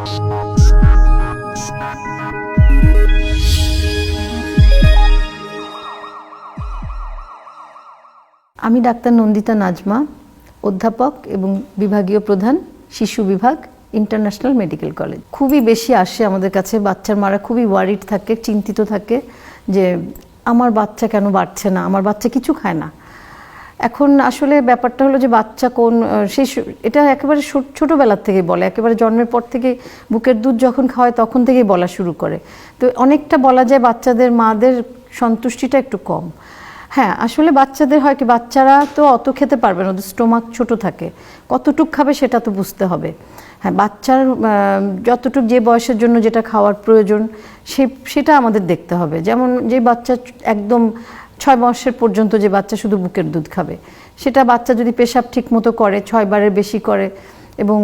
আমি ডাক্তার নন্দিতা নাজমা, অধ্যাপক এবং বিভাগীয় প্রধান, শিশু বিভাগ, ইন্টারন্যাশনাল মেডিকেল কলেজ। খুবই বেশি আসে আমাদের কাছে, বাচ্চার মারা খুবই ওয়ারিড থাকে, চিন্তিত থাকে যে আমার বাচ্চা কেন বাড়ছে না, আমার বাচ্চা কিছু খায় না। এখন আসলে ব্যাপারটা হলো যে বাচ্চা কোন এটা একেবারে ছোটোবেলার থেকে বলে, একেবারে জন্মের পর থেকে বুকের দুধ যখন খাওয়ায় তখন থেকেই বলা শুরু করে। তো অনেকটা বলা যায় বাচ্চাদের মাদের সন্তুষ্টিটা একটু কম। হ্যাঁ, আসলে বাচ্চাদের হয় কি, বাচ্চারা তো অত খেতে পারবে না, ওদের স্টোমাক ছোট থাকে, কতটুক খাবে সেটা তো বুঝতে হবে। হ্যাঁ, বাচ্চার যতটুক যে বয়সের জন্য যেটা খাওয়ার প্রয়োজন সেটা আমাদের দেখতে হবে। যেমন যে বাচ্চা একদম 6 মাসের পর্যন্ত যে বাচ্চা শুধু বুকের দুধ খাবে, সেটা বাচ্চা যদি পেশাব ঠিক মতো করে, 6 বারের বেশি করে, এবং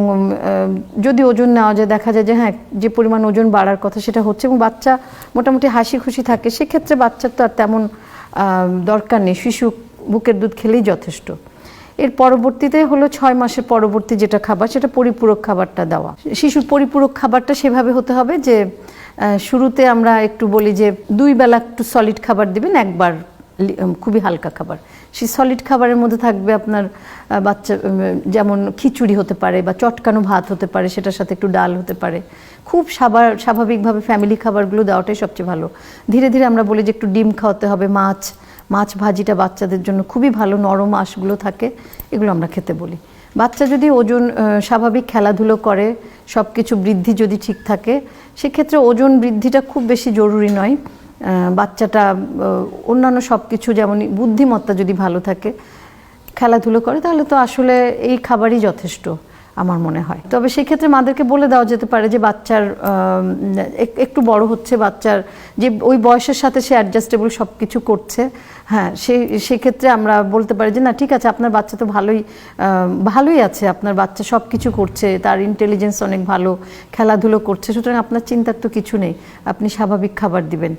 যদি ওজন নেওয়া যায়, দেখা যায় যে হ্যাঁ যে পরিমাণ ওজন বাড়ার কথা সেটা হচ্ছে, এবং বাচ্চা মোটামুটি হাসি খুশি থাকে, সেক্ষেত্রে বাচ্চার তো আর তেমন দরকার নেই, শিশু বুকের দুধ খেলেই যথেষ্ট। এর পরবর্তীতে হলো 6 মাসের পরবর্তী যেটা খাবার, সেটা পরিপূরক খাবারটা দেওয়া। শিশুর পরিপূরক খাবারটা সেভাবে হতে হবে যে শুরুতে আমরা একটু বলি যে 2 বেলা একটু সলিড খাবার দিবেন, একবার খুবই হালকা খাবার। সেই সলিড খাবারের মধ্যে থাকবে আপনার বাচ্চা যেমন খিচুড়ি হতে পারে বা চটকানো ভাত হতে পারে, সেটার সাথে একটু ডাল হতে পারে। খুব স্বাভাবিকভাবে ফ্যামিলি খাবারগুলো দেওয়াটাই সবচেয়ে ভালো। ধীরে ধীরে আমরা বলি যে একটু ডিম খাওয়াতে হবে, মাছ ভাজিটা বাচ্চাদের জন্য খুবই ভালো, নরম আঁশগুলো থাকে, এগুলো আমরা খেতে বলি। বাচ্চা যদি ওজন স্বাভাবিক খেলাধুলো করে, সব কিছু বৃদ্ধি যদি ঠিক থাকে, সেক্ষেত্রে ওজন বৃদ্ধিটা খুব বেশি জরুরি নয়। বাচ্চাটা অন্যান্য সব কিছু যেমন বুদ্ধিমত্তা যদি ভালো থাকে, খেলাধুলো করে, তাহলে তো আসলে এই খাবারই যথেষ্ট আমার মনে হয়। তবে সেই ক্ষেত্রে মাদেরকে বলে দেওয়া যেতে পারে যে বাচ্চার একটু বড় হচ্ছে, বাচ্চার যে ওই বয়সের সাথে সে অ্যাডজাস্টেবল সব কিছু করছে, হ্যাঁ সেক্ষেত্রে আমরা বলতে পারি যে না ঠিক আছে, আপনার বাচ্চা তো ভালোই আছে, আপনার বাচ্চা সব কিছু করছে, তার ইন্টেলিজেন্স অনেক ভালো, খেলাধুলো করছে, সুতরাং আপনার চিন্তার তো কিছু নেই, আপনি স্বাভাবিক খাবার দিবেন।